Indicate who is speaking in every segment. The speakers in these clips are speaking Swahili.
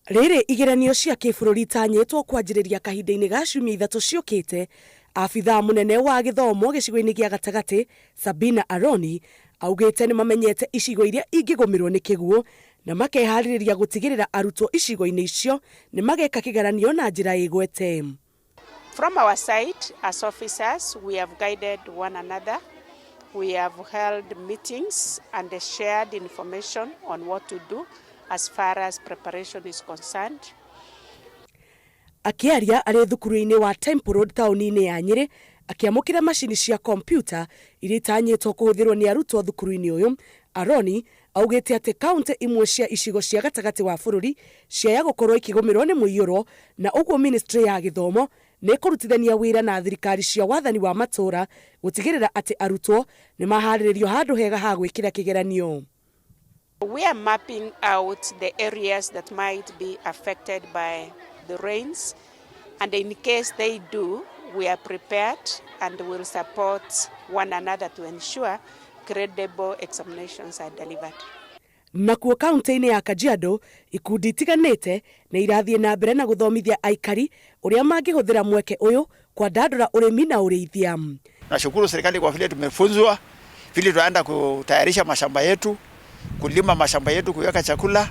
Speaker 1: Rĩrĩ igeranio cia kĩbũrũri itanyĩtwo kwanjĩrĩria kahinda-inĩ ga ciumia ithatũ ciũkĩte, abithaa mũnene wa gĩthomo gĩcigo-inĩ gĩa gatagatĩ Sabina Aroni augĩte nĩ mamenyete icigo iria ingĩgũmĩrwo nĩ kĩguũ na makeharĩrĩria gũtigĩrĩra arutwo icigo-inĩ icio nĩ mageka kĩgeranio na njĩra ĩgwete.
Speaker 2: From our side, as officers, we have guided one another. We have held meetings and shared information on what to do as far as preparation is concerned.
Speaker 1: Akĩaria arĩ thukuru-inĩ wa Temple Road taũni-inĩ ya Nyĩrĩ, akĩamũkĩra macini cia kompyuta iria itanyĩtwo kũhũthĩrwo nĩ arutwo thukuru-inĩ ũyũ, Aroni augĩte atĩ kaunti imwe cia icigo cia gatagatĩ wa bũrũri ciaya gũkorwo ikĩgũmĩrwo nĩ mũiyũro, na ũguo ministry ya gĩthomo nĩ kũrutithania wĩra na thirikari cia wathani wa matũũra gũtigĩrĩra atĩ arutwo nĩ maharĩrĩrio handũ hega ha gwĩkĩra kĩgeranio.
Speaker 2: We are mapping out the areas that might be affected by the rains, and in case they do, we are prepared and will support one another to ensure credible examinations are delivered.
Speaker 1: Nakuo kaunti-inĩ ya Kajiado, ikundi itiganĩte nĩ irathiĩ na mbere na gũthomithia aikari ũrĩa mangĩhũthĩra mweke ũyũ kwandandũra ũrĩmi na ũrĩithia.
Speaker 3: Nashukuru serikali kwa vile tumefunzwa vile tunaenda kutayarisha mashamba yetu, kulima mashamba yetu, kuweka chakula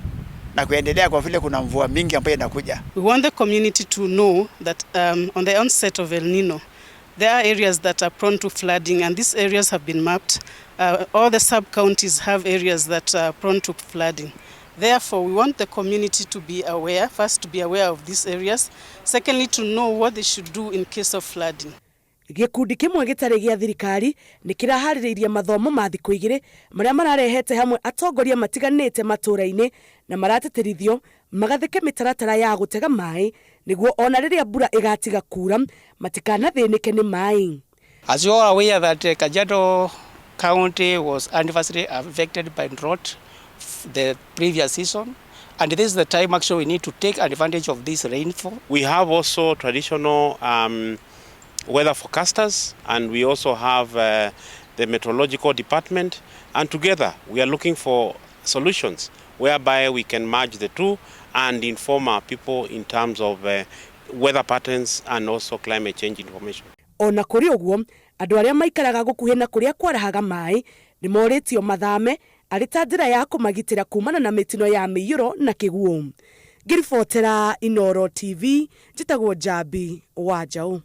Speaker 3: na kuendelea kwa vile kuna mvua mingi ambayo inakuja.
Speaker 4: We want the community to know that on the onset of El Nino, there are areas that are prone to flooding, and these areas have been mapped. All the sub-counties have areas that are prone to flooding. Therefore, we want the community to be aware, first to be aware of these areas, secondly to know what they should do in case of flooding.
Speaker 1: Gĩkundi kĩmwe gĩtarĩ gĩa thirikari nĩ kĩraharĩrĩirie mathomo ma thikũ igĩrĩ marĩa mararehete hamwe atongoria matiganĩte matũũra-inĩ na marateterithio magathĩke mĩtaratara ya gũtega maĩ nĩguo ona rĩrĩa mbura ĩgatiga kura matikanathĩnĩke nĩ maĩ.
Speaker 5: As you are aware that Kajiado County was adversely affected by drought the previous season, and this is the time actually we need to take advantage of this rainfall.
Speaker 6: We have also traditional weather forecasters, and we also have the meteorological department, and together we are looking for solutions whereby we can merge the two and inform our people in terms of weather patterns and also climate change information.
Speaker 1: Ona kũrĩ ũguo, andũ arĩa maikaraga gũkuhĩ na kũrĩa kwarahaga maĩ nĩ morĩtio mathame arĩ ta njĩra ya kũmagitĩra kumana na mĩtino ya mĩiyũro na kĩguũ. Ngĩribotera Inooro TV, njĩtagwo Njambi wa Njaũ.